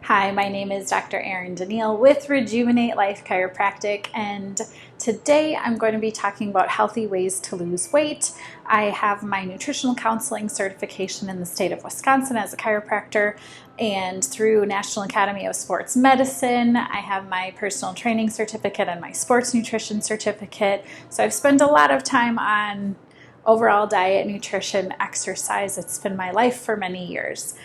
Hi, my name is Dr. Erin Denil with Rejuvenate Life Chiropractic, and today I'm going to be talking about healthy ways to lose weight. I have my nutritional counseling certification in the state of Wisconsin as a chiropractor, and through National Academy of Sports Medicine, I have my personal training certificate and my sports nutrition certificate. So I've spent a lot of time on overall diet, nutrition, exercise. It's been my life for many years.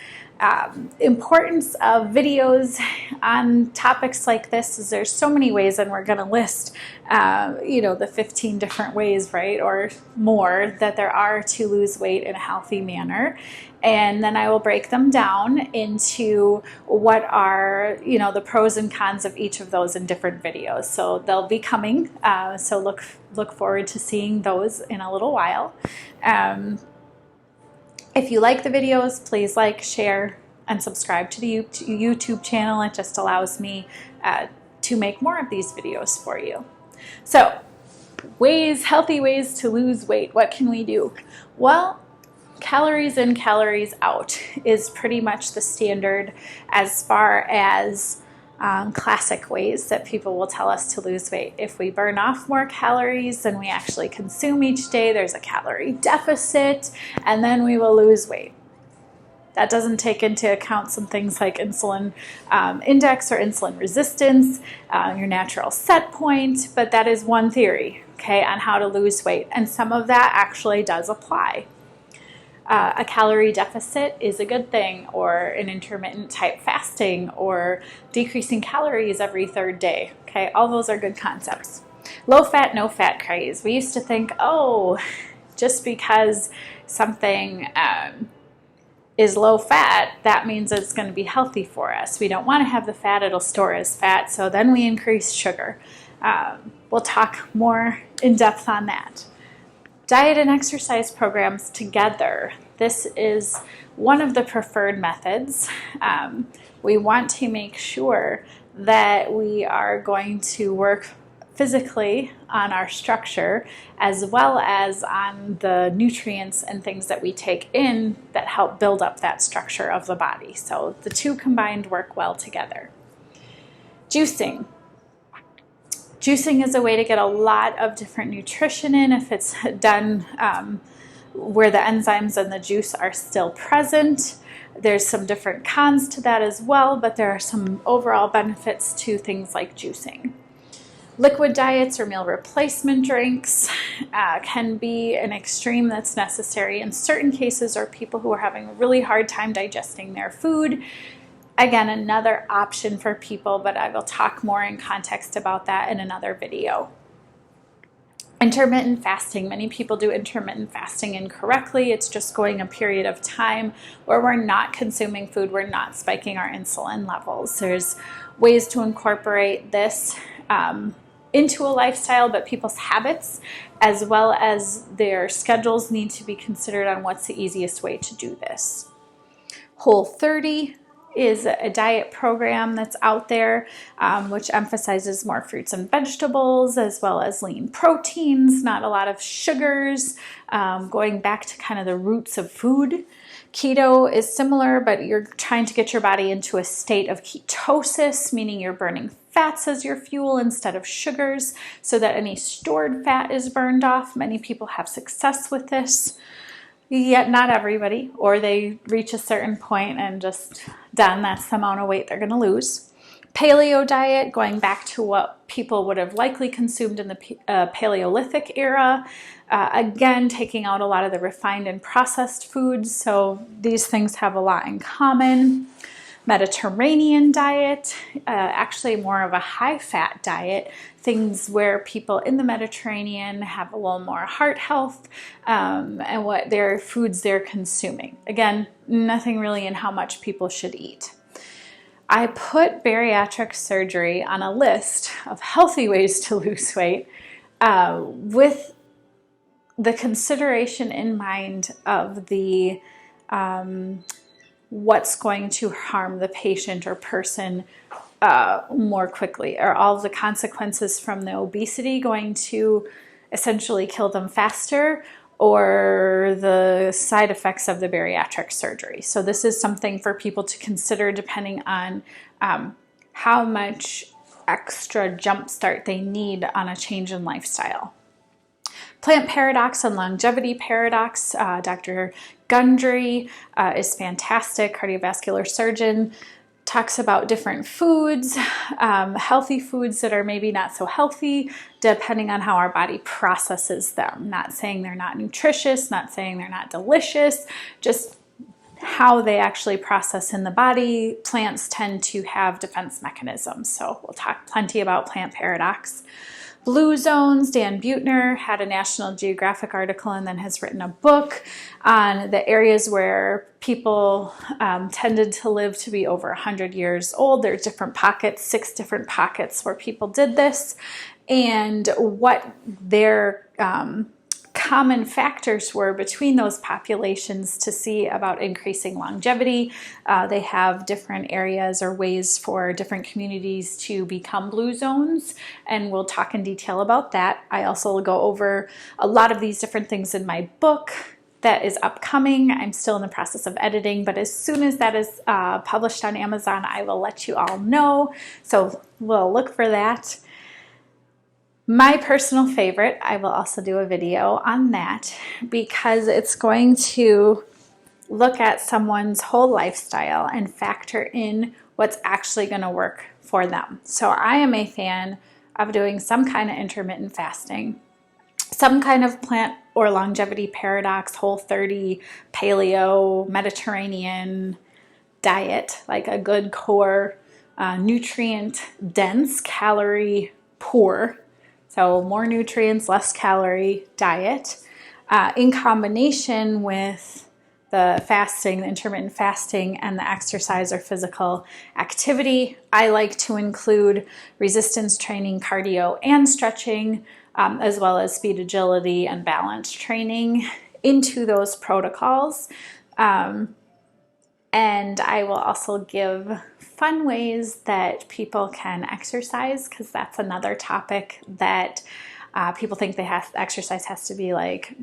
Importance of videos on topics like this is there's so many ways, and we're going to list the 15 different ways, right, or more, that there are to lose weight in a healthy manner. And then I will break them down into what are the pros and cons of each of those in different videos. So they'll be coming, so look forward to seeing those in a little while. If you like the videos, please like, share, and subscribe to the YouTube channel. It just allows me to make more of these videos for you. So, healthy ways to lose weight. What can we do? Well, calories in, calories out is pretty much the standard as far as classic ways that people will tell us to lose weight. If we burn off more calories than we actually consume each day, there's a calorie deficit, and then we will lose weight. That doesn't take into account some things like insulin index or insulin resistance, your natural set point, but that is one theory, okay, on how to lose weight, and some of that actually does apply. A calorie deficit is a good thing, or an intermittent type fasting, or decreasing calories every third day. Okay, all those are good concepts. Low fat, no fat craze. We used to think, just because something is low fat, that means it's going to be healthy for us. We don't want to have the fat, it'll store as fat, so then we increase sugar. We'll talk more in depth on that. Diet and exercise programs together. This is one of the preferred methods. We want to make sure that we are going to work physically on our structure as well as on the nutrients and things that we take in that help build up that structure of the body. So the two combined work well together. Juicing. Juicing is a way to get a lot of different nutrition in if it's done where the enzymes in the juice are still present. There's some different cons to that as well, but there are some overall benefits to things like juicing. Liquid diets or meal replacement drinks can be an extreme that's necessary in certain cases, or people who are having a really hard time digesting their food. Again, another option for people, but I will talk more in context about that in another video. Intermittent fasting. Many people do intermittent fasting incorrectly. It's just going a period of time where we're not consuming food, we're not spiking our insulin levels. There's ways to incorporate this into a lifestyle, but people's habits as well as their schedules need to be considered on what's the easiest way to do this. Whole30 is a diet program that's out there, which emphasizes more fruits and vegetables as well as lean proteins, not a lot of sugars, going back to kind of the roots of food. Keto is similar, but you're trying to get your body into a state of ketosis, meaning you're burning fats as your fuel instead of sugars so that any stored fat is burned off. Many people have success with this. Yet not everybody, or they reach a certain point and just done. That's the amount of weight they're going to lose. Paleo diet, going back to what people would have likely consumed in the Paleolithic era. Again, taking out a lot of the refined and processed foods. So these things have a lot in common. Mediterranean diet, actually more of a high-fat diet, things where people in the Mediterranean have a little more heart health and what their foods they're consuming. Again, nothing really in how much people should eat. I put bariatric surgery on a list of healthy ways to lose weight with the consideration in mind of the what's going to harm the patient or person more quickly. Are all the consequences from the obesity going to essentially kill them faster, or the side effects of the bariatric surgery. So this is something for people to consider depending on how much extra jumpstart they need on a change in lifestyle. Plant paradox and longevity paradox. Dr. Gundry is fantastic, cardiovascular surgeon, talks about different foods, healthy foods that are maybe not so healthy, depending on how our body processes them. Not saying they're not nutritious, not saying they're not delicious, just how they actually process in the body. Plants tend to have defense mechanisms, so we'll talk plenty about plant paradox. Blue zones, Dan Buettner had a National Geographic article and then has written a book on the areas where people tended to live to be over 100 years old. There's different pockets, 6 different pockets where people did this, and what their common factors were between those populations to see about increasing longevity. They have different areas or ways for different communities to become blue zones, and we'll talk in detail about that. I also will go over a lot of these different things in my book that is upcoming. I'm still in the process of editing, but as soon as that is published on Amazon, I will let you all know. So we'll look for that. My personal favorite, I will also do a video on that because it's going to look at someone's whole lifestyle and factor in what's actually going to work for them. So I am a fan of doing some kind of intermittent fasting, some kind of plant or longevity paradox, Whole30, paleo, Mediterranean diet, like a good core, nutrient dense, calorie poor, so more nutrients, less calorie diet, in combination with the fasting, the intermittent fasting, and the exercise or physical activity. I like to include resistance training, cardio, and stretching, as well as speed, agility, and balance training into those protocols. And I will also give fun ways that people can exercise, because that's another topic that people think exercise has to be like,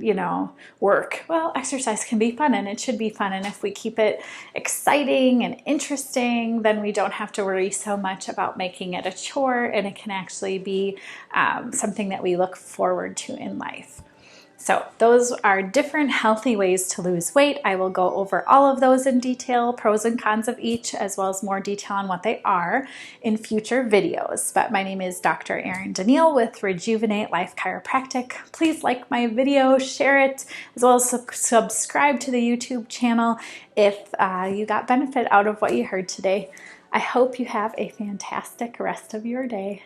work. Well, exercise can be fun, and it should be fun. And if we keep it exciting and interesting, then we don't have to worry so much about making it a chore, and it can actually be something that we look forward to in life. So those are different healthy ways to lose weight. I will go over all of those in detail, pros and cons of each, as well as more detail on what they are in future videos. But my name is Dr. Erin Denil with Rejuvenate Life Chiropractic. Please like my video, share it, as well as subscribe to the YouTube channel if you got benefit out of what you heard today. I hope you have a fantastic rest of your day.